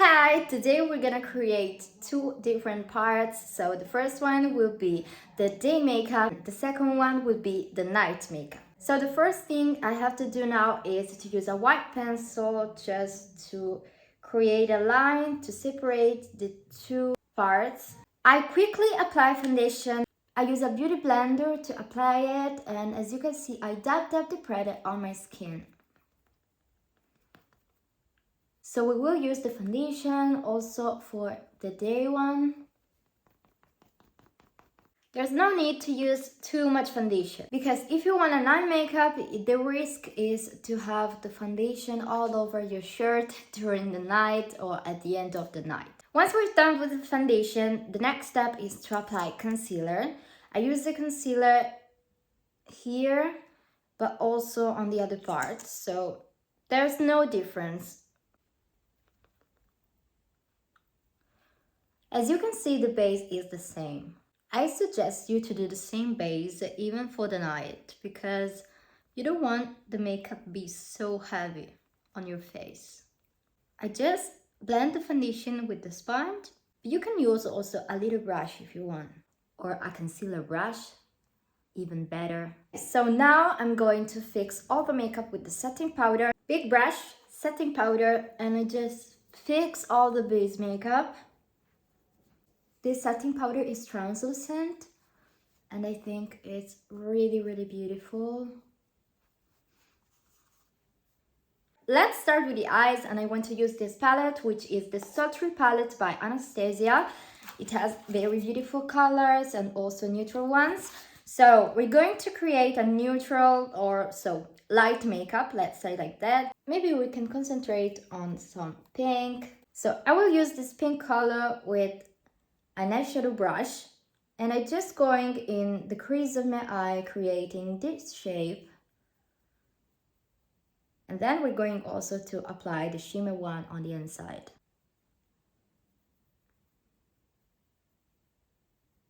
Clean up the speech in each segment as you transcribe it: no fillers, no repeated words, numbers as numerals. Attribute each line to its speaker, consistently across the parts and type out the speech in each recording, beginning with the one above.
Speaker 1: Hi, today we're gonna create two different parts. So the first one will be the day makeup, the second one will be the night makeup. So the first thing I have to do now is to use a white pencil just to create a line to separate the two parts. I quickly apply foundation. I use a beauty blender to apply it, and as you can see, I dab the product on my skin. So we will use the foundation also for the day one. There's no need to use too much foundation because if you want a night makeup, the risk is to have the foundation all over your shirt during the night or at the end of the night. Once we're done with the foundation, the next step is to apply concealer. I use the concealer here, but also on the other part, so there's no difference. As you can see, the base is the same. I suggest you to do the same base even for the night because you don't want the makeup to be so heavy on your face. I just blend the foundation with the sponge. You can use also a little brush if you want, or a concealer brush, even better. So now I'm going to fix all the makeup with the setting powder. Big brush, setting powder, and I just fix all the base makeup. This setting powder is translucent and I think it's really beautiful. Let's start with the eyes, and I want to use this palette, which is the Sultry palette by Anastasia. It has very beautiful colors and also neutral ones. So we're going to create a neutral or so light makeup, let's say like that. Maybe we can concentrate on some pink. So I will use this pink color with an eyeshadow brush, and I'm just going in the crease of my eye, creating this shape. And then we're going also to apply the shimmer one on the inside.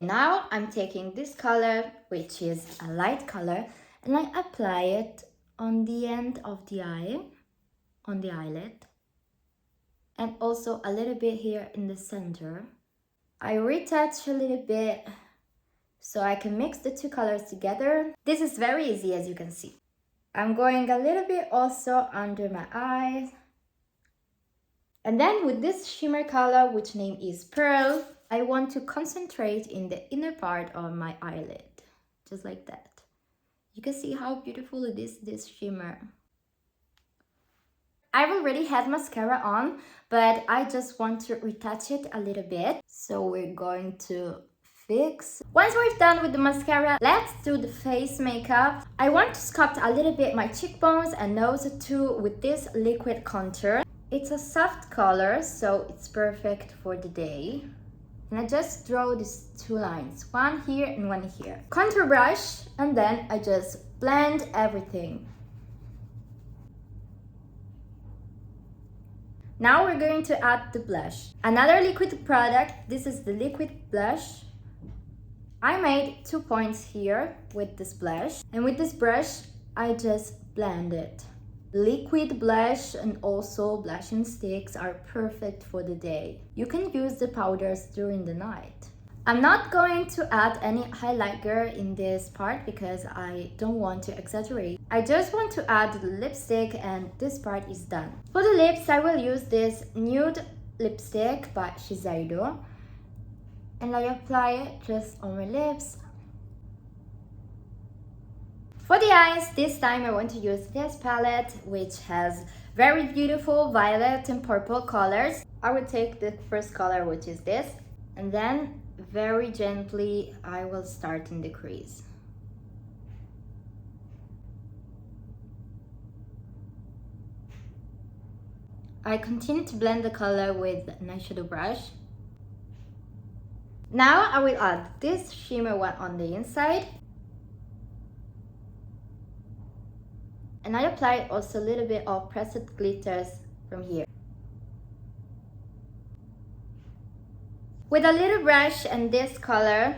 Speaker 1: Now I'm taking this color, which is a light color, and I apply it on the end of the eye, on the eyelid, and also a little bit here in the center. I retouch a little bit so I can mix the two colors together. This is very easy, as you can see. I'm going a little bit also under my eyes. And then with this shimmer color, which name is Pearl, I want to concentrate in the inner part of my eyelid, just like that. You can see how beautiful it is, this shimmer. I've already had mascara on, but I just want to retouch it a little bit. So we're going to fix. Once we're done with the mascara, let's do the face makeup. I want to sculpt a little bit my cheekbones and nose too with this liquid contour. It's a soft color, so it's perfect for the day. And I just draw these two lines, one here and one here. Contour brush, and then I just blend everything. Now we're going to add the blush. Another liquid product, this is the liquid blush. I made 2 points here with this blush. And with this brush, I just blend it. Liquid blush and also blushing sticks are perfect for the day. You can use the powders during the night. I'm not going to add any highlighter in this part because I don't want to exaggerate. I just want to add the lipstick and this part is done. For the lips, I will use this nude lipstick by Shiseido. And I apply it just on my lips. For the eyes, this time I want to use this palette, which has very beautiful violet and purple colors. I will take the first color, which is this, and then very gently I will start in the crease. I continue to blend the color with an eyeshadow brush. Now I will add this shimmer one on the inside. And I apply also a little bit of pressed glitters from here. With a little brush and this color,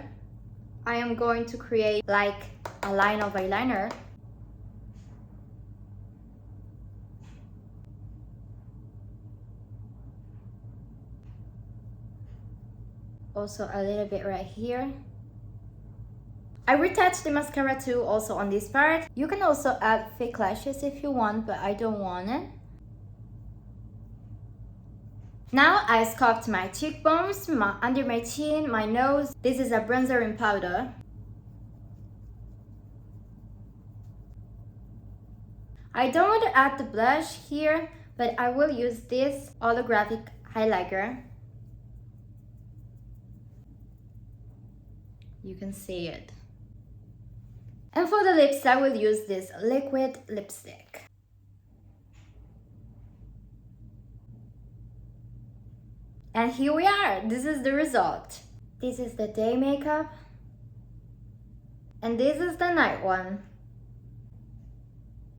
Speaker 1: I am going to create like a line of eyeliner. also a little bit right here. I retouched the mascara too, also on this part. You can also add fake lashes if you want, but I don't want it. Now I sculpt my cheekbones, under my chin, my nose. This is a bronzer in powder. I don't want to add the blush here, but I will use this holographic highlighter. You can see it. And for the lips, I will use this liquid lipstick. And here we are. This is the result. This is the day makeup. And this is the night one.